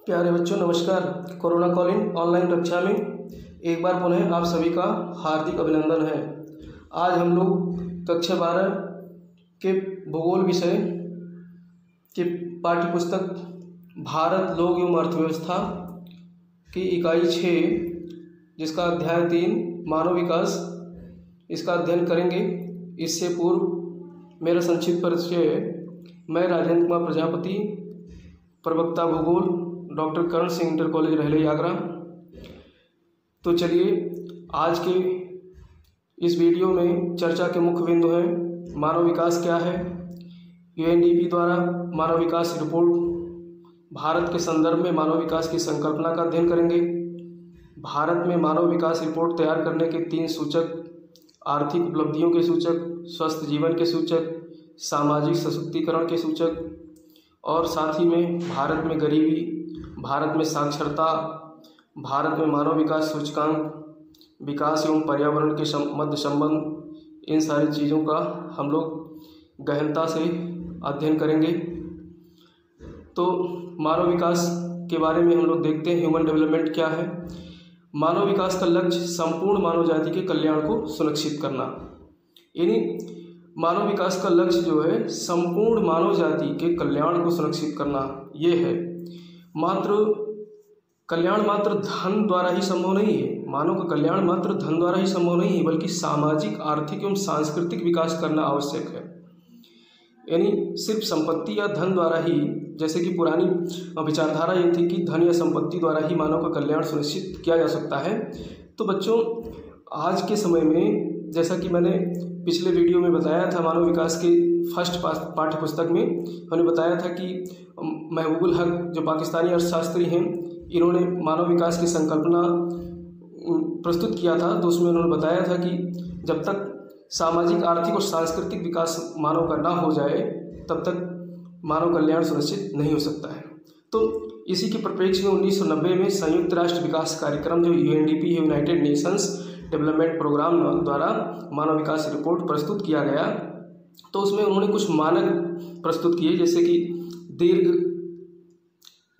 प्यारे बच्चों नमस्कार। कोरोना कॉलिंग ऑनलाइन कक्षा में एक बार पुनः आप सभी का हार्दिक अभिनंदन है। आज हम लोग कक्षा 12 के भूगोल विषय के पाठ्य पुस्तक भारत लोक एवं अर्थव्यवस्था की इकाई 6 जिसका अध्याय 3 मानव विकास इसका अध्ययन करेंगे। इससे पूर्व मेरा संक्षिप्त परिचय। मैं राजेंद्र कुमार प्रजापति, प्रवक्ता भूगोल, doctor Karan Singh inter college रहले आगरा। तो चलिए आज के इस वीडियो में चर्चा के मुख्य बिंदु हैं मानव विकास क्या है, यूएनडीपी द्वारा मानव विकास रिपोर्ट, भारत के संदर्भ में मानव विकास की संकल्पना का अध्ययन करेंगे। भारत में मानव विकास रिपोर्ट तैयार करने के 3 सूचक, आर्थिक उपलब्धियों के सूचक, स्वस्थ जीवन के सूचक, सामाजिक सशक्तिकरण के सूचक और साथ ही में भारत में गरीबी, भारत में साक्षरता, भारत में मानव विकास सूचकांक, विकास एवं पर्यावरण के मध्य संबंध, इन सारी चीज़ों का हम लोग गहनता से अध्ययन करेंगे। तो मानव विकास के बारे में हम लोग देखते हैं ह्यूमन डेवलपमेंट क्या है। मानव विकास का लक्ष्य संपूर्ण मानव जाति के कल्याण को सुनिश्चित करना, यानी मानव विकास का लक्ष्य जो है संपूर्ण मानव जाति के कल्याण को सुनिश्चित करना ये है। कल्याण मात्र धन द्वारा ही संभव नहीं है। मानव का कल्याण मात्र धन द्वारा ही संभव नहीं है, बल्कि सामाजिक, आर्थिक एवं सांस्कृतिक विकास करना आवश्यक है। यानी सिर्फ संपत्ति या धन द्वारा ही, जैसे कि पुरानी विचारधारा ये थी कि धन या संपत्ति द्वारा ही मानव का कल्याण सुनिश्चित किया जा सकता है। तो बच्चों आज के समय में, जैसा कि मैंने पिछले वीडियो में बताया था, मानव विकास के फर्स्ट पाठ्य पुस्तक में हमने बताया था कि महबूबुल हक जो पाकिस्तानी अर्थशास्त्री हैं, इन्होंने मानव विकास की संकल्पना प्रस्तुत किया था। तो उसमें उन्होंने बताया था कि जब तक सामाजिक, आर्थिक और सांस्कृतिक विकास मानव का ना हो जाए तब तक मानव कल्याण सुनिश्चित नहीं हो सकता है। तो इसी के परिप्रेक्ष्य में 1990 में संयुक्त राष्ट्र विकास कार्यक्रम जो यूएनडीपी है, यूनाइटेड नेशंस डेवलपमेंट प्रोग्राम द्वारा मानव विकास रिपोर्ट प्रस्तुत किया गया। तो उसमें उन्होंने कुछ मानक प्रस्तुत किए, जैसे कि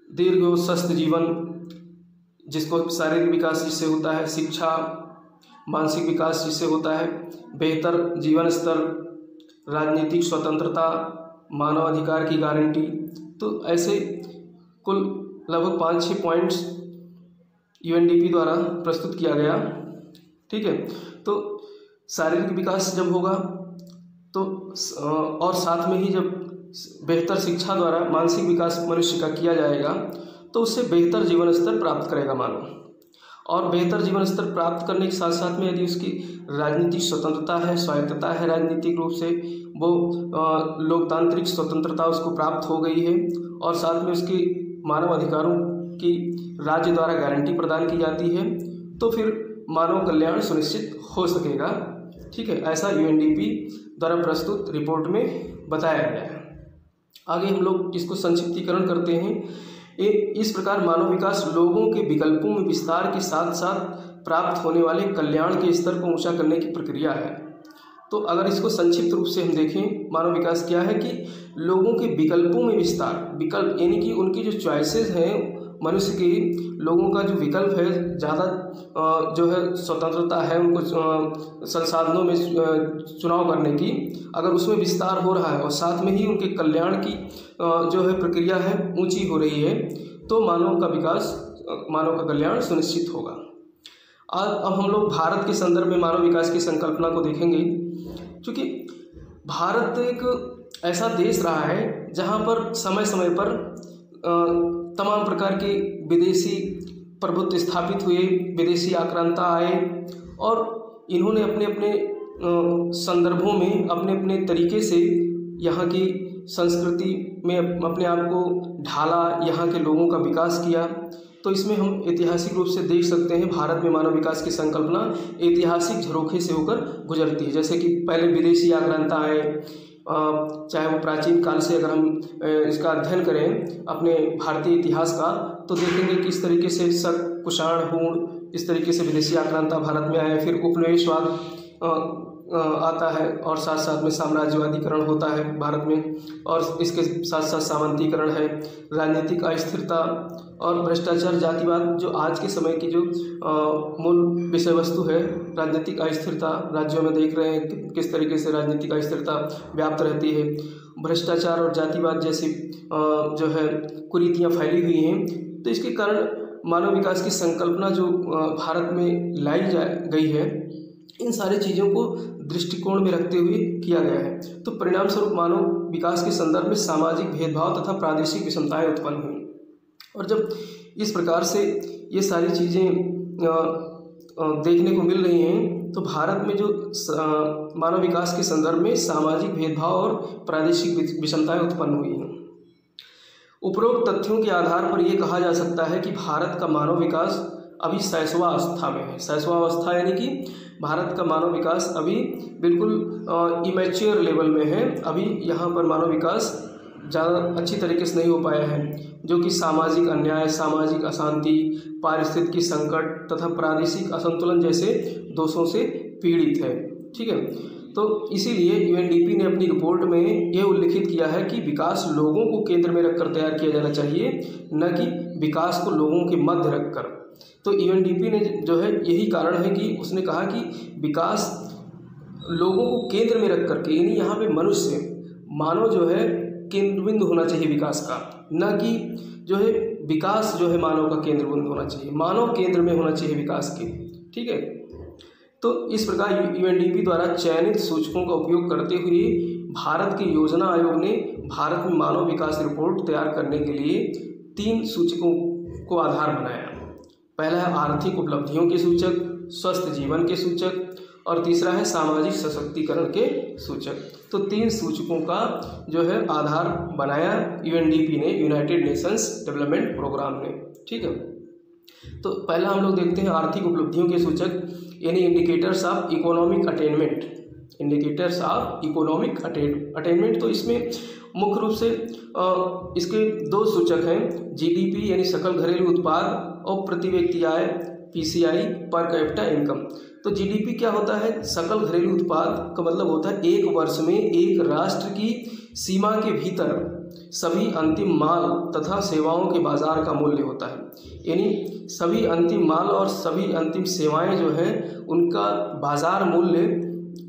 दीर्घ और स्वस्थ जीवन, जिसको शारीरिक विकास जिससे होता है, शिक्षा, मानसिक विकास जिससे होता है, बेहतर जीवन स्तर, राजनीतिक स्वतंत्रता, मानव अधिकार की गारंटी। तो ऐसे कुल लगभग 5-6 पॉइंट्स यूएनडीपी द्वारा प्रस्तुत किया गया। ठीक है, तो शारीरिक विकास जब होगा तो और साथ में ही जब बेहतर शिक्षा द्वारा मानसिक विकास मनुष्य का किया जाएगा तो उससे बेहतर जीवन स्तर प्राप्त करेगा मानव। और बेहतर जीवन स्तर प्राप्त करने के साथ साथ में यदि उसकी राजनीतिक स्वतंत्रता है, स्वायत्तता है, राजनीतिक रूप से वो लोकतांत्रिक स्वतंत्रता उसको प्राप्त हो गई है और साथ में उसकी मानव अधिकारों की राज्य द्वारा गारंटी प्रदान की जाती है, तो फिर मानव कल्याण सुनिश्चित हो सकेगा। ठीक है, ऐसा यूएनडीपी द्वारा प्रस्तुत रिपोर्ट में बताया गया है। आगे हम लोग इसको संक्षिप्तीकरण करते हैं। इस प्रकार मानव विकास लोगों के विकल्पों में विस्तार के साथ साथ प्राप्त होने वाले कल्याण के स्तर को ऊंचा करने की प्रक्रिया है। तो अगर इसको संक्षिप्त रूप से हम देखें, मानव विकास क्या है कि लोगों के विकल्पों में विस्तार, विकल्प यानी कि उनकी जो चॉइसेस हैं, मनुष्य की लोगों का जो विकल्प है, ज़्यादा जो है स्वतंत्रता है उनको संसाधनों में चुनाव करने की, अगर उसमें विस्तार हो रहा है और साथ में ही उनके कल्याण की जो है प्रक्रिया है ऊंची हो रही है, तो मानव का विकास, मानव का कल्याण सुनिश्चित होगा। अब हम लोग भारत के संदर्भ में मानव विकास की संकल्पना को देखेंगे। क्योंकि भारत एक ऐसा देश रहा है जहाँ पर समय समय पर तमाम प्रकार के विदेशी प्रभुत्व स्थापित हुए, विदेशी आक्रांता आए और इन्होंने अपने अपने संदर्भों में अपने अपने तरीके से यहाँ की संस्कृति में अपने आप को ढाला, यहाँ के लोगों का विकास किया। तो इसमें हम ऐतिहासिक रूप से देख सकते हैं भारत में मानव विकास की संकल्पना ऐतिहासिक झरोखे से होकर गुजरती है। जैसे कि पहले विदेशी आक्रांता आए, चाहे वो प्राचीन काल से अगर हम इसका अध्ययन करें अपने भारतीय इतिहास का, तो देखेंगे कि इस तरीके से शक, कुषाण, हूण, इस तरीके से विदेशी आक्रांता भारत में आए। फिर उपनिवेशवाद आता है और साथ साथ में साम्राज्यवादीकरण होता है भारत में, और इसके साथ साथ सामंतीकरण है, राजनीतिक अस्थिरता और भ्रष्टाचार, जातिवाद, जो आज के समय की जो मूल विषय वस्तु है। राजनीतिक अस्थिरता राज्यों में देख रहे हैं कि किस तरीके से राजनीतिक अस्थिरता व्याप्त रहती है। भ्रष्टाचार और जातिवाद जैसी जो है कुरीतियाँ फैली हुई हैं। तो इसके कारण मानव विकास की संकल्पना जो भारत में लाई गई है, इन सारी चीज़ों को दृष्टिकोण में रखते हुए किया गया है। तो परिणाम स्वरूप मानव विकास के संदर्भ में सामाजिक भेदभाव तथा प्रादेशिक विषमताएं उत्पन्न हुई। और जब इस प्रकार से ये सारी चीज़ें देखने को मिल रही हैं, तो भारत में जो मानव विकास के संदर्भ में सामाजिक भेदभाव और प्रादेशिक विषमताएं उत्पन्न हुई हैं। उपरोक्त तथ्यों के आधार पर यह कहा जा सकता है कि भारत का मानव विकास अभी शैशवावस्था में है। शैशवावस्था यानी कि भारत का मानव विकास अभी बिल्कुल इमैच्योर लेवल में है। अभी यहाँ पर मानव विकास ज़्यादा अच्छी तरीके से नहीं हो पाया है, जो कि सामाजिक अन्याय, सामाजिक अशांति, पारिस्थितिकी संकट तथा प्रादेशिक असंतुलन जैसे दोषों से पीड़ित है। ठीक है, तो इसीलिए यूएनडीपी ने अपनी रिपोर्ट में यह उल्लिखित किया है कि विकास लोगों को केंद्र में रखकर तैयार किया जाना चाहिए, न कि विकास को लोगों के मध्य रखकर। तो यूएनडीपी ने जो है यही कारण है कि उसने कहा कि विकास लोगों को केंद्र में रख करके, यानी यहाँ पे मनुष्य, मानव जो है केंद्र बिंदु होना चाहिए विकास का, न कि जो है विकास जो है मानव का केंद्र बिंदु होना चाहिए, मानव केंद्र में होना चाहिए विकास के। ठीक है, तो इस प्रकार यूएनडीपी द्वारा चयनित सूचकों का उपयोग करते हुए भारत के योजना आयोग ने भारत में मानव विकास रिपोर्ट तैयार करने के लिए 3 सूचकों को आधार बनाया। पहला है आर्थिक उपलब्धियों के सूचक, स्वस्थ जीवन के सूचक, और तीसरा है सामाजिक सशक्तिकरण के सूचक। तो 3 सूचकों का जो है आधार बनाया यूएनडीपी ने, यूनाइटेड नेशंस डेवलपमेंट प्रोग्राम ने। ठीक है, तो पहला हम लोग देखते हैं आर्थिक उपलब्धियों के सूचक, यानी indicators of economic attainment. Indicators of economic attainment, तो इसमें मुख्य रूप से इसके 2 सूचक हैं, जीडीपी यानी सकल घरेलू उत्पाद और प्रति व्यक्ति आय पीसीआई, पर कैपिटा इनकम। तो जीडीपी क्या होता है? सकल घरेलू उत्पाद का मतलब होता है एक वर्ष में एक राष्ट्र की सीमा के भीतर सभी अंतिम माल तथा सेवाओं के बाजार का मूल्य होता है। यानी सभी अंतिम माल और सभी अंतिम सेवाएं जो है उनका बाजार मूल्य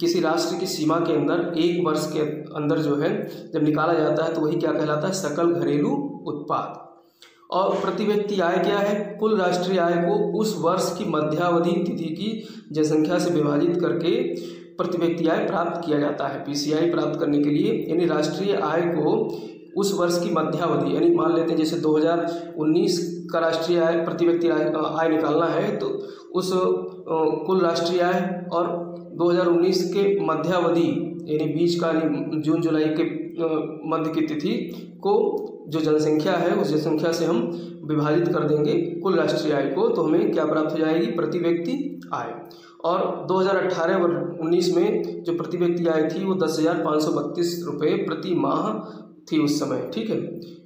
किसी राष्ट्र की सीमा के अंदर एक वर्ष के अंदर जो है जब निकाला जाता है तो वही क्या कहलाता है? सकल घरेलू उत्पाद। और प्रति व्यक्ति आय क्या है? कुल राष्ट्रीय आय को उस वर्ष की मध्यावधि तिथि की जनसंख्या से विभाजित करके प्रति व्यक्ति आय प्राप्त किया जाता है। पीसीआई प्राप्त करने के लिए यानी राष्ट्रीय आय को उस वर्ष की मध्यावधि, यानी मान लेते हैं जैसे 2019 का राष्ट्रीय आय प्रति व्यक्ति आय निकालना है तो उस कुल राष्ट्रीय आय और 2019 के मध्यावधि यानी बीच का जून जुलाई के मध्य की तिथि को जो जनसंख्या है उस जनसंख्या से हम विभाजित कर देंगे कुल राष्ट्रीय आय को, तो हमें क्या प्राप्त हो जाएगी? प्रति व्यक्ति आय। और 2018 और 19 में जो प्रति व्यक्ति आय थी वो 10,532 रुपये प्रति माह थी उस समय। ठीक है,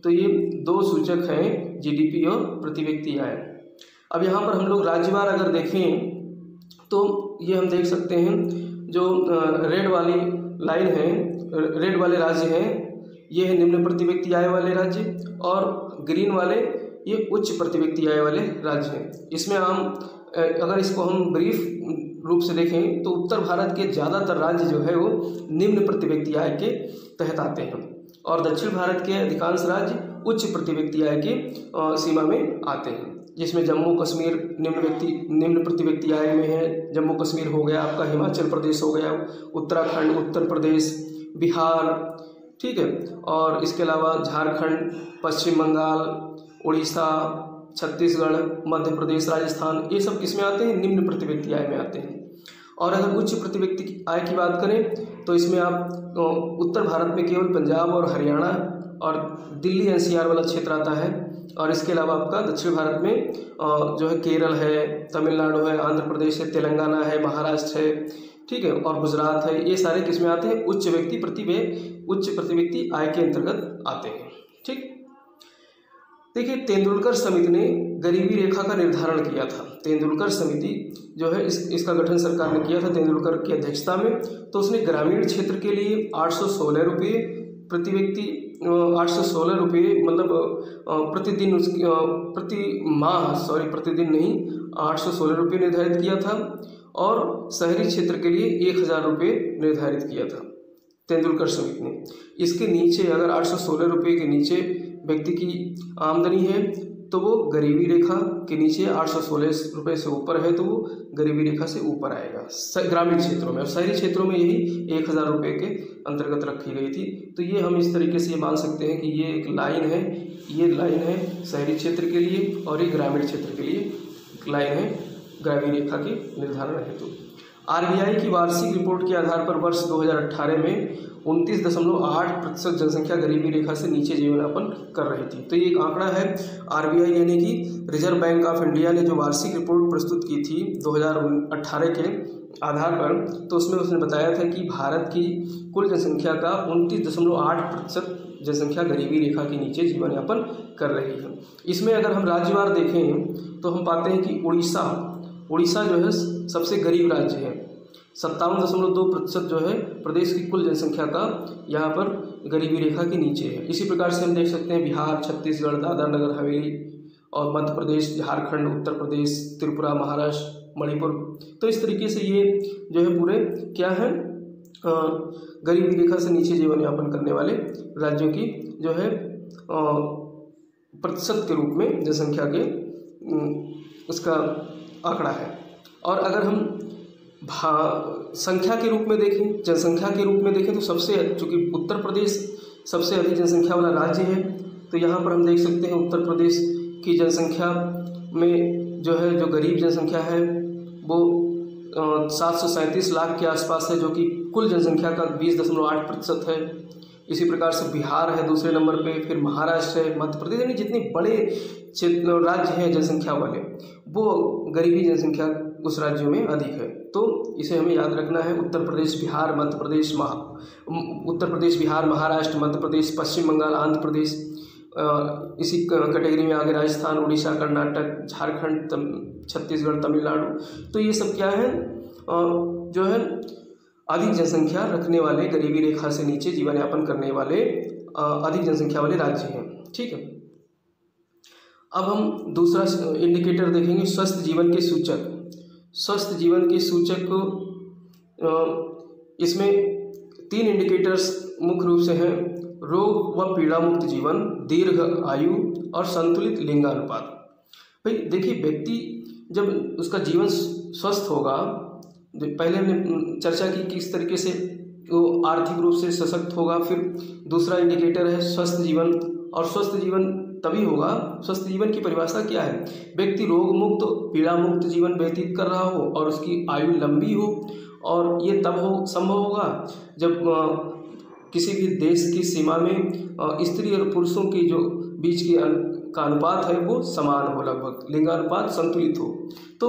तो ये 2 सूचक हैं जीडीपी और प्रति व्यक्ति आय। अब यहाँ पर हम लोग राज्यवार अगर देखें तो ये हम देख सकते हैं जो रेड वाली लाइन है, रेड वाले राज्य हैं ये है निम्न प्रति व्यक्ति आय वाले राज्य, और ग्रीन वाले ये उच्च प्रति व्यक्ति आय वाले राज्य हैं। इसमें अगर इसको हम ब्रीफ रूप से देखें तो उत्तर भारत के ज़्यादातर राज्य जो है वो निम्न प्रति व्यक्ति आय के तहत आते हैं और दक्षिण भारत के अधिकांश राज्य उच्च प्रति व्यक्ति आय की सीमा में आते हैं, जिसमें जम्मू कश्मीर निम्न प्रति व्यक्ति आय में है। जम्मू कश्मीर हो गया आपका, हिमाचल प्रदेश हो गया, उत्तराखंड, उत्तर प्रदेश, बिहार, ठीक है, और इसके अलावा झारखंड, पश्चिम बंगाल, उड़ीसा, छत्तीसगढ़, मध्य प्रदेश, राजस्थान, ये सब किस में आते हैं? निम्न प्रति व्यक्ति आय में आते हैं। और अगर उच्च प्रति व्यक्ति आय की बात करें तो इसमें आप उत्तर भारत में केवल पंजाब और हरियाणा और दिल्ली एनसीआर वाला क्षेत्र आता है, और इसके अलावा आपका दक्षिण भारत में जो है केरल है, तमिलनाडु है, आंध्र प्रदेश है, तेलंगाना है, महाराष्ट्र है, ठीक है, और गुजरात है। ये सारे किस में आते हैं? उच्च प्रति व्यक्ति आय के अंतर्गत आते हैं। ठीक, देखिए तेंदुलकर समिति ने गरीबी रेखा का निर्धारण किया था। तेंदुलकर समिति जो है इसका गठन सरकार ने किया था तेंदुलकर की अध्यक्षता में। तो उसने ग्रामीण क्षेत्र के लिए 816 रुपये प्रति व्यक्ति, 816 रुपये मतलब प्रतिदिन प्रतिदिन नहीं 816 रुपये निर्धारित किया था। और शहरी क्षेत्र के लिए 1000 रुपये निर्धारित किया था तेंदुलकर समिति ने। इसके नीचे अगर 816 रुपये के नीचे व्यक्ति की आमदनी है तो वो गरीबी रेखा के नीचे, 816 रुपये से ऊपर है तो वो गरीबी रेखा से ऊपर आएगा ग्रामीण क्षेत्रों में। और शहरी क्षेत्रों में यही 1000 रुपये के अंतर्गत रखी गई थी। तो ये हम इस तरीके से मान सकते हैं कि ये एक लाइन है, ये लाइन है शहरी क्षेत्र के लिए और ये ग्रामीण क्षेत्र के लिए लाइन है गरीबी रेखा के निर्धारण हेतु। आरबीआई की वार्षिक रिपोर्ट के आधार पर वर्ष 2018 में 29.8% जनसंख्या गरीबी रेखा से नीचे जीवन यापन कर रही थी। तो ये एक आंकड़ा है आरबीआई यानी कि रिजर्व बैंक ऑफ इंडिया ने जो वार्षिक रिपोर्ट प्रस्तुत की थी 2018 के आधार पर, तो उसमें उसने बताया था कि भारत की कुल जनसंख्या का 29.8% जनसंख्या गरीबी रेखा के नीचे जीवन यापन कर रही है। इसमें अगर हम राज्यवार देखें तो हम पाते हैं कि उड़ीसा जो है सबसे गरीब राज्य है। 57.2% जो है प्रदेश की कुल जनसंख्या का यहाँ पर गरीबी रेखा के नीचे है। इसी प्रकार से हम देख सकते हैं बिहार, छत्तीसगढ़, दादरा नगर हवेली और मध्य प्रदेश, झारखंड, उत्तर प्रदेश, त्रिपुरा, महाराष्ट्र, मणिपुर। तो इस तरीके से ये जो है पूरे क्या है गरीबी रेखा से नीचे जीवन यापन करने वाले राज्यों की जो है प्रतिशत के रूप में जनसंख्या के उसका आंकड़ा है। और अगर हम संख्या के रूप में देखें, जनसंख्या के रूप में देखें तो सबसे, चूँकि उत्तर प्रदेश सबसे अधिक जनसंख्या वाला राज्य है, तो यहाँ पर हम देख सकते हैं उत्तर प्रदेश की जनसंख्या में जो है जो गरीब जनसंख्या है वो 737 लाख के आसपास है, जो कि कुल जनसंख्या का 20.8% है। इसी प्रकार से बिहार है दूसरे नंबर पे, फिर महाराष्ट्र है, मध्य प्रदेश, यानी जितने बड़े राज्य हैं जनसंख्या वाले वो गरीबी जनसंख्या उस राज्यों में अधिक है। तो इसे हमें याद रखना है। उत्तर प्रदेश, बिहार, महाराष्ट्र, मध्य प्रदेश, पश्चिम बंगाल, आंध्र प्रदेश, इसी कैटेगरी में आगे राजस्थान, उड़ीसा, कर्नाटक, झारखंड, छत्तीसगढ़, तमिलनाडु। तो ये सब क्या है जो है अधिक जनसंख्या रखने वाले, गरीबी रेखा से नीचे जीवन यापन करने वाले अधिक जनसंख्या वाले राज्य हैं। ठीक है, अब हम दूसरा इंडिकेटर देखेंगे, स्वस्थ जीवन के सूचक। स्वस्थ जीवन के सूचक इसमें 3 इंडिकेटर्स मुख्य रूप से हैं: रोग व पीड़ा मुक्त जीवन, दीर्घ आयु और संतुलित लिंगानुपात। भाई देखिए, व्यक्ति जब उसका जीवन स्वस्थ होगा, पहले हमने चर्चा की किस तरीके से वो आर्थिक रूप से सशक्त होगा। फिर दूसरा इंडिकेटर है स्वस्थ जीवन, और स्वस्थ जीवन तभी होगा, स्वस्थ जीवन की परिभाषा क्या है? व्यक्ति रोग मुक्त, पीड़ा मुक्त जीवन व्यतीत कर रहा हो और उसकी आयु लंबी हो। और ये तब संभव होगा जब किसी भी देश की सीमा में स्त्री और पुरुषों की जो बीच की का अनुपात है वो समान हो, लगभग लिंगानुपात संतुलित हो। तो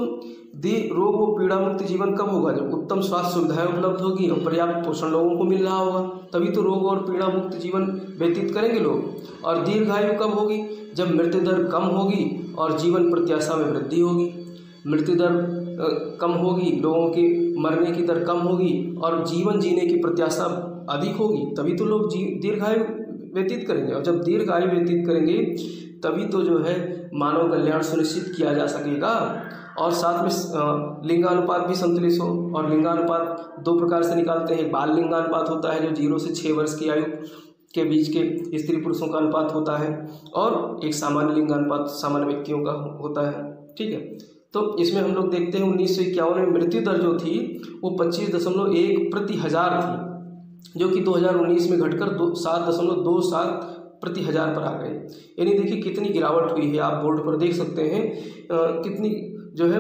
रोग व पीड़ा मुक्त जीवन कब होगा? जब उत्तम स्वास्थ्य सुविधाएं उपलब्ध होगी और पर्याप्त पोषण लोगों को मिल रहा होगा, तभी तो रोग और पीड़ा मुक्त जीवन व्यतीत करेंगे लोग। और दीर्घायु कब होगी? जब मृत्यु दर कम होगी और जीवन प्रत्याशा में वृद्धि होगी। मृत्यु दर कम होगी, लोगों के मरने की दर कम होगी और जीवन जीने की प्रत्याशा अधिक होगी, तभी तो लोग दीर्घायु व्यतीत करेंगे। और जब दीर्घायु व्यतीत करेंगे तभी तो जो है मानव कल्याण सुनिश्चित किया जा सकेगा। और साथ में लिंगानुपात भी संतुलित हो। और लिंगानुपात 2 प्रकार से निकालते हैं। बाल लिंगानुपात होता है जो 0 से 6 वर्ष की आयु के बीच के स्त्री पुरुषों का अनुपात होता है, और एक सामान्य लिंगानुपात सामान्य व्यक्तियों का होता है। ठीक है, तो इसमें हम लोग देखते हैं 1951 में मृत्यु दर जो थी वो 25.1 प्रति हजार थी, जो कि 2019 में घटकर 7.27 प्रति हजार पर आ गए। यानी देखिए कितनी गिरावट हुई है, आप बोर्ड पर देख सकते हैं कितनी जो है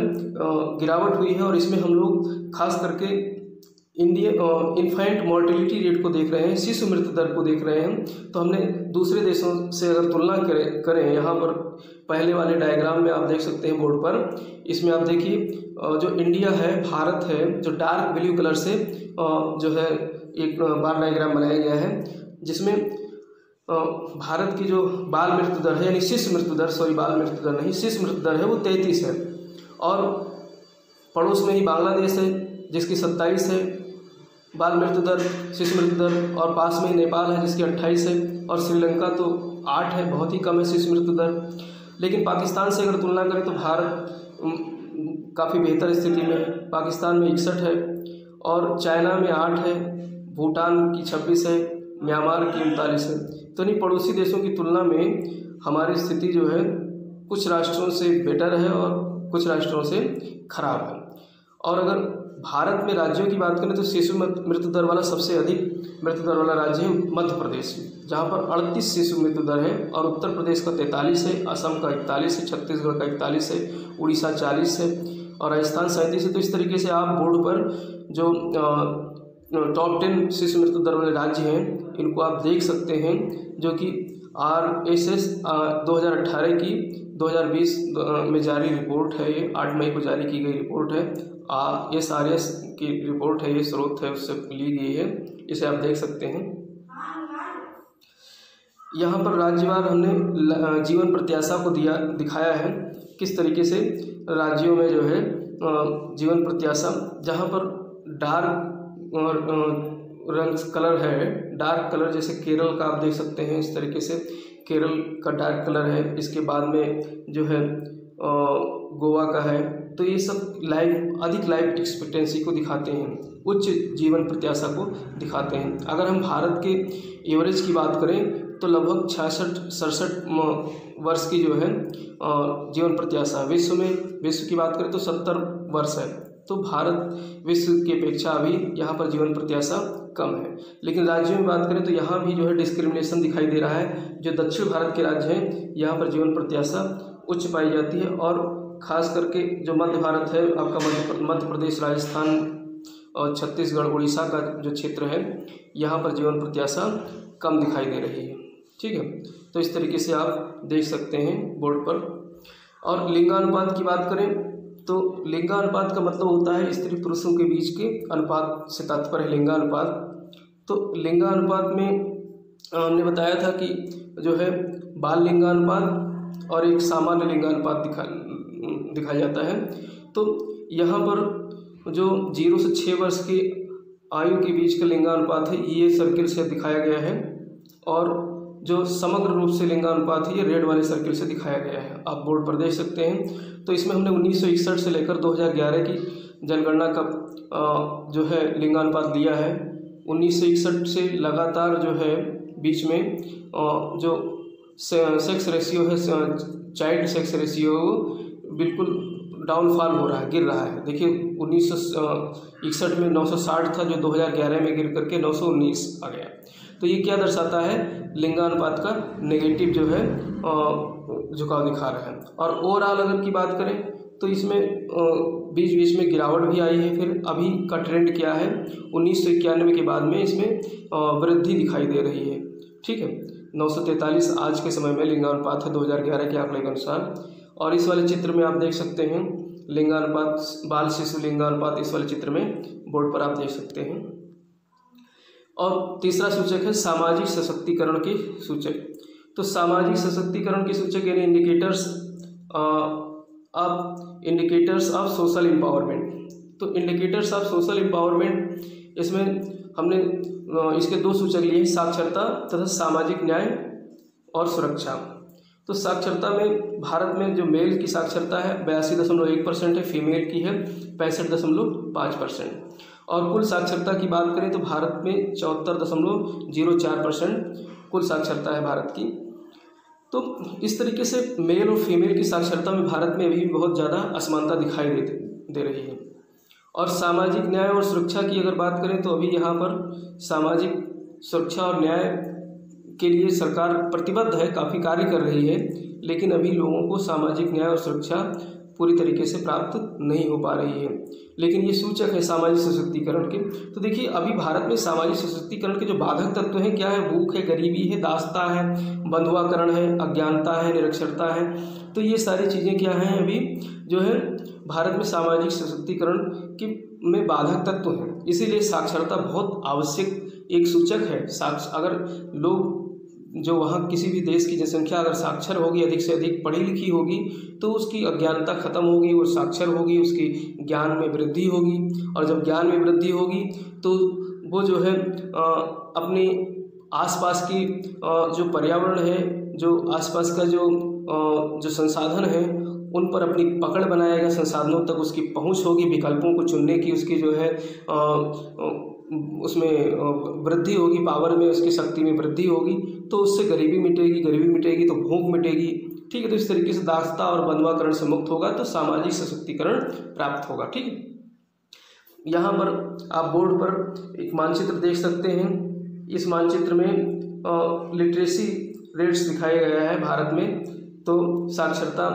गिरावट हुई है। और इसमें हम लोग खास करके इन्फेंट मोर्टेलिटी रेट को देख रहे हैं, शिशु मृत्यु दर को देख रहे हैं। तो हमने दूसरे देशों से अगर तुलना करें, यहाँ पर पहले वाले डायग्राम में आप देख सकते हैं बोर्ड पर, इसमें आप देखिए जो इंडिया है, भारत है, जो डार्क ब्लू कलर से जो है एक बार डायग्राम बनाया गया है, जिसमें भारत की जो बाल मृत्यु दर है, यानी शिशु मृत्यु दर, सॉरी बाल मृत्यु दर नहीं, शिशु मृत्यु दर है वो 33 है। और पड़ोस में ही बांग्लादेश है जिसकी 27 है बाल मृत्यु दर, शिशु मृत्यु दर, और पास में ही नेपाल है जिसकी 28 है, और श्रीलंका तो 8 है, बहुत ही कम है शिशु मृत्यु दर। लेकिन पाकिस्तान से अगर तुलना करें तो भारत काफ़ी बेहतर स्थिति में है। पाकिस्तान में 61 है, और चाइना में 8 है, भूटान की 26 है, म्यांमार की 39 है। तो नहीं, पड़ोसी देशों की तुलना में हमारी स्थिति जो है कुछ राष्ट्रों से बेटर है और कुछ राष्ट्रों से खराब है। और अगर भारत में राज्यों की बात करें तो शिशु मृत्यु दर वाला सबसे अधिक मृत्यु दर वाला राज्य है मध्य प्रदेश, जहाँ पर 38 शिशु मृत्यु दर है, और उत्तर प्रदेश का 43 है, असम का 41 है, छत्तीसगढ़ का 41 है, उड़ीसा 40 है, और राजस्थान 37 है। तो इस तरीके से आप बोर्ड पर जो टॉप 10 शिशु मृत्यु दर वाले राज्य हैं इनको आप देख सकते हैं, जो कि RSS 2018 की 2020 में जारी रिपोर्ट है। ये 8 मई को जारी की गई रिपोर्ट है। SRS की रिपोर्ट है, ये स्रोत है उससे ली गई है, इसे आप देख सकते हैं। यहाँ पर राज्यवार हमने जीवन प्रत्याशा को दिखाया है, किस तरीके से राज्यों में जो है जीवन प्रत्याशा, जहाँ पर डार्क रंग कलर है, डार्क कलर जैसे केरल का आप देख सकते हैं, इस तरीके से केरल का डार्क कलर है। इसके बाद में जो है गोवा का है। तो ये सब अधिक लाइफ एक्सपेक्टेंसी को दिखाते हैं, उच्च जीवन प्रत्याशा को दिखाते हैं। अगर हम भारत के एवरेज की बात करें तो लगभग 66-67 वर्ष की जो है जीवन प्रत्याशा। विश्व की बात करें तो 70 वर्ष है। तो भारत विश्व की अपेक्षा अभी यहाँ पर जीवन प्रत्याशा कम है। लेकिन राज्यों में बात करें तो यहाँ भी जो है डिस्क्रिमिनेशन दिखाई दे रहा है। जो दक्षिण भारत के राज्य हैं यहाँ पर जीवन प्रत्याशा उच्च पाई जाती है, और ख़ास करके जो मध्य भारत है आपका मध्य प्रदेश, राजस्थान और छत्तीसगढ़, उड़ीसा का जो क्षेत्र है यहाँ पर जीवन प्रत्याशा कम दिखाई दे रही है। ठीक है, तो इस तरीके से आप देख सकते हैं बोर्ड पर। और लिंगानुपात की बात करें तो लिंगानुपात का मतलब होता है स्त्री पुरुषों के बीच के अनुपात से तात्पर्य है लिंगानुपात। तो लिंगानुपात में हमने बताया था कि जो है बाल लिंगानुपात और एक सामान्य लिंगानुपात दिखाया जाता है। तो यहाँ पर जो 0 से 6 वर्ष की आयु के बीच का लिंगानुपात है ये सर्किल से दिखाया गया है, और जो समग्र रूप से लिंगानुपात है ये रेड वाले सर्किल से दिखाया गया है, आप बोर्ड पर देख सकते हैं। तो इसमें हमने 1961 से लेकर 2011 की जनगणना का जो है लिंगानुपात लिया है। 1961 से लगातार जो है बीच में जो सेक्स रेशियो है, चाइल्ड सेक्स रेशियो बिल्कुल डाउनफॉल हो रहा है, गिर रहा है। देखिए 1961 में 960 था, जो 2011 में गिर करके 919 आ गया। तो ये क्या दर्शाता है, लिंगानुपात का नेगेटिव जो है झुकाव दिखा रहा है। और ओवरऑल अगर की बात करें तो इसमें बीच बीच में गिरावट भी आई है। फिर अभी का ट्रेंड क्या है, 1991 के बाद में इसमें वृद्धि दिखाई दे रही है। ठीक है, 943 आज के समय में लिंगानुपात है 2011 के आंकड़े के अनुसार। और इस वाले चित्र में आप देख सकते हैं लिंगानुपात, बाल शिशु लिंगानुपात, इस वाले चित्र में बोर्ड पर आप देख सकते हैं। और तीसरा सूचक है सामाजिक सशक्तिकरण के सूचक। तो सामाजिक सशक्तिकरण के सूचक यानी इंडिकेटर्स ऑफ सोशल एम्पावरमेंट। तो इंडिकेटर्स ऑफ सोशल एम्पावरमेंट, इसमें हमने इसके 2 सूचक लिए, साक्षरता तथा सामाजिक न्याय और सुरक्षा। तो साक्षरता में भारत में जो मेल की साक्षरता है 82.1% है, फीमेल की है 65.5%। और कुल साक्षरता की बात करें तो भारत में 74.04% कुल साक्षरता है भारत की। तो इस तरीके से मेल और फीमेल की साक्षरता में भारत में अभी भी बहुत ज़्यादा असमानता दिखाई दे रही है। और सामाजिक न्याय और सुरक्षा की अगर बात करें तो अभी यहाँ पर सामाजिक सुरक्षा और न्याय के लिए सरकार प्रतिबद्ध है, काफ़ी कार्य कर रही है, लेकिन अभी लोगों को सामाजिक न्याय और सुरक्षा पूरी तरीके से प्राप्त नहीं हो पा रही है। लेकिन ये सूचक है सामाजिक सशक्तिकरण के। तो देखिए अभी भारत में सामाजिक सशक्तिकरण के जो बाधक तत्व हैं क्या है, भूख है, गरीबी है, दासता है, बंधुआकरण है, अज्ञानता है, निरक्षरता है। तो ये सारी चीज़ें क्या हैं अभी जो है भारत में सामाजिक सशक्तिकरण की में बाधक तत्व हैं। इसीलिए साक्षरता बहुत आवश्यक एक सूचक है। अगर लोग जो वहाँ किसी भी देश की जनसंख्या अगर साक्षर होगी, अधिक से अधिक पढ़ी लिखी होगी, तो उसकी अज्ञानता खत्म होगी, वो साक्षर होगी, उसकी ज्ञान में वृद्धि होगी। और जब ज्ञान में वृद्धि होगी तो वो जो है अपने आसपास की जो पर्यावरण है, जो आसपास का जो संसाधन है, उन पर अपनी पकड़ बनाएगा, संसाधनों तक उसकी पहुंच होगी, विकल्पों को चुनने की उसकी जो है उसमें वृद्धि होगी, पावर में, उसकी शक्ति में वृद्धि होगी। तो उससे गरीबी मिटेगी तो भूख मिटेगी। ठीक है, तो इस तरीके से दासता और बंधुआकरण से मुक्त होगा तो सामाजिक सशक्तिकरण प्राप्त होगा। ठीक है, यहाँ पर आप बोर्ड पर एक मानचित्र देख सकते हैं। इस मानचित्र में लिटरेसी रेट्स दिखाया गया है भारत में। तो साक्षरता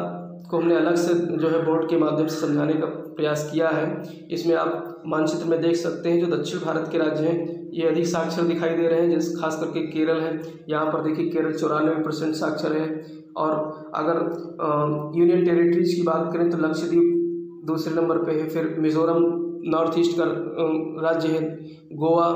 को हमने अलग से जो है बोर्ड के माध्यम से समझाने का प्रयास किया है। इसमें आप मानचित्र में देख सकते हैं जो दक्षिण भारत के राज्य हैं ये अधिक साक्षर दिखाई दे रहे हैं, जैसे खास करके केरल है। यहाँ पर देखिए केरल 94% साक्षर है। और अगर यूनियन टेरिटरीज की बात करें तो लक्षद्वीप दूसरे नंबर पे है, फिर मिजोरम नॉर्थ ईस्ट का राज्य है, गोवा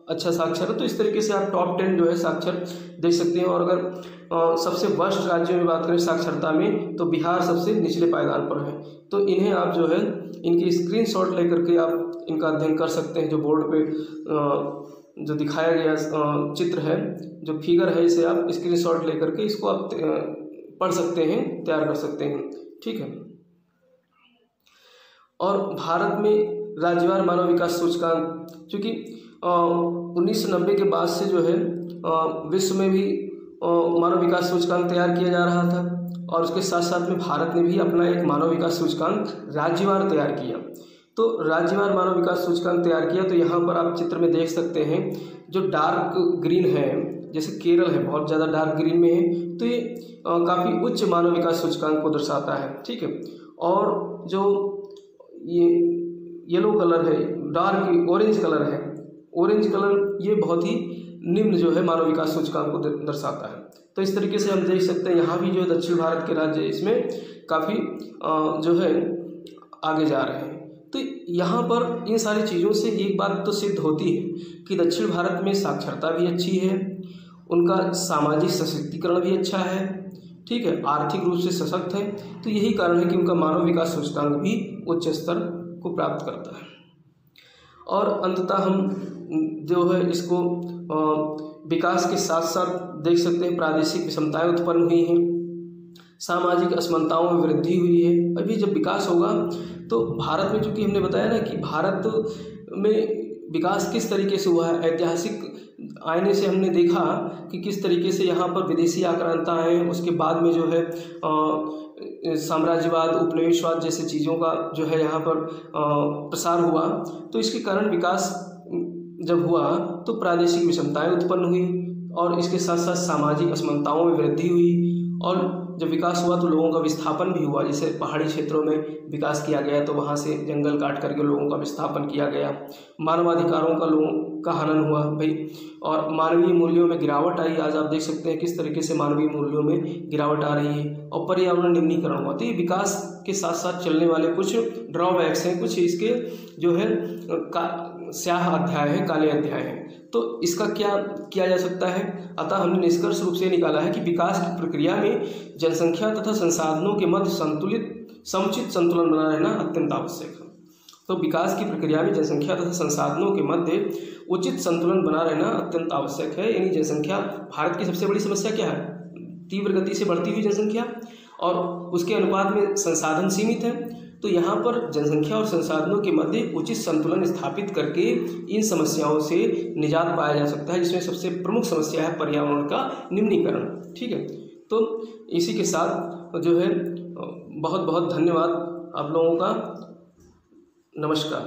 अच्छा साक्षर है। तो इस तरीके से आप टॉप 10 जो है साक्षर देख सकते हैं। और अगर सबसे वर्स्ट राज्यों में बात करें साक्षरता में तो बिहार सबसे निचले पायदान पर है। तो इन्हें आप जो है इनके स्क्रीनशॉट लेकर के आप इनका अध्ययन कर सकते हैं। जो बोर्ड पे जो दिखाया गया चित्र है, जो फिगर है, इसे आप स्क्रीनशॉट लेकर के इसको आप पढ़ सकते हैं, तैयार कर सकते हैं। ठीक है, और भारत में राज्यवार मानव विकास सूचकांक, चूँकि 1990 के बाद से जो है विश्व में भी मानव विकास सूचकांक तैयार किया जा रहा था, और उसके साथ साथ में भारत ने भी अपना एक मानव विकास सूचकांक राज्यवार तैयार किया। तो राज्यवार मानव विकास सूचकांक तैयार किया। तो यहाँ पर आप चित्र में देख सकते हैं जो डार्क ग्रीन है, जैसे केरल है बहुत ज़्यादा डार्क ग्रीन में है, तो ये काफ़ी उच्च मानव विकास सूचकांक को दर्शाता है। ठीक है, और जो ये येलो कलर है, डार्क ऑरेंज कलर है, ऑरेंज कलर ये बहुत ही निम्न जो है मानव विकास सूचकांक को दर्शाता है। तो इस तरीके से हम देख सकते हैं यहाँ भी जो दक्षिण भारत के राज्य इसमें काफ़ी जो है आगे जा रहे हैं। तो यहाँ पर इन सारी चीज़ों से एक बात तो सिद्ध होती है कि दक्षिण भारत में साक्षरता भी अच्छी है, उनका सामाजिक सशक्तिकरण भी अच्छा है, ठीक है, आर्थिक रूप से सशक्त है। तो यही कारण है कि उनका मानव विकास सूचकांक भी उच्च स्तर को प्राप्त करता है। और अंततः हम जो है इसको विकास के साथ साथ देख सकते हैं प्रादेशिक विषमताएं उत्पन्न हुई हैं, सामाजिक असमानताओं में वृद्धि हुई है। अभी जब विकास होगा तो भारत में, चूँकि हमने बताया ना कि भारत में विकास किस तरीके से हुआ है, ऐतिहासिक आईने से हमने देखा कि किस तरीके से यहाँ पर विदेशी आक्रांता आए, उसके बाद में जो है साम्राज्यवाद, उपनिवेशवाद जैसे चीज़ों का जो है यहाँ पर प्रसार हुआ। तो इसके कारण विकास जब हुआ तो प्रादेशिक विषमताएं उत्पन्न हुई और इसके साथ साथ सामाजिक असमानताओं में वृद्धि हुई। और जब विकास हुआ तो लोगों का विस्थापन भी हुआ, जैसे पहाड़ी क्षेत्रों में विकास किया गया तो वहाँ से जंगल काट करके लोगों का विस्थापन किया गया, मानवाधिकारों का लोगों का हनन हुआ भाई, और मानवीय मूल्यों में गिरावट आई। आज आप देख सकते हैं किस तरीके से मानवीय मूल्यों में गिरावट आ रही है, और पर्यावरण निम्नीकरण हुआ। तो ये विकास के साथ साथ चलने वाले कुछ ड्रॉबैक्स हैं, कुछ इसके जो है स्याह अध्याय है, काले अध्याय हैं। तो इसका क्या किया जा सकता है? अतः हमने निष्कर्ष रूप से निकाला है कि विकास की प्रक्रिया में जनसंख्या तथा संसाधनों के मध्य समुचित संतुलन बना रहना अत्यंत आवश्यक है। तो विकास की प्रक्रिया में जनसंख्या तथा संसाधनों के मध्य उचित संतुलन बना रहना अत्यंत आवश्यक है। यानी जनसंख्या, भारत की सबसे बड़ी समस्या क्या है? तीव्र गति से बढ़ती हुई जनसंख्या और उसके अनुपात में संसाधन सीमित है। तो यहाँ पर जनसंख्या और संसाधनों के मध्य उचित संतुलन स्थापित करके इन समस्याओं से निजात पाया जा सकता है, जिसमें सबसे प्रमुख समस्या है पर्यावरण का निम्नीकरण। ठीक है, तो इसी के साथ जो है बहुत बहुत धन्यवाद आप लोगों का। नमस्कार।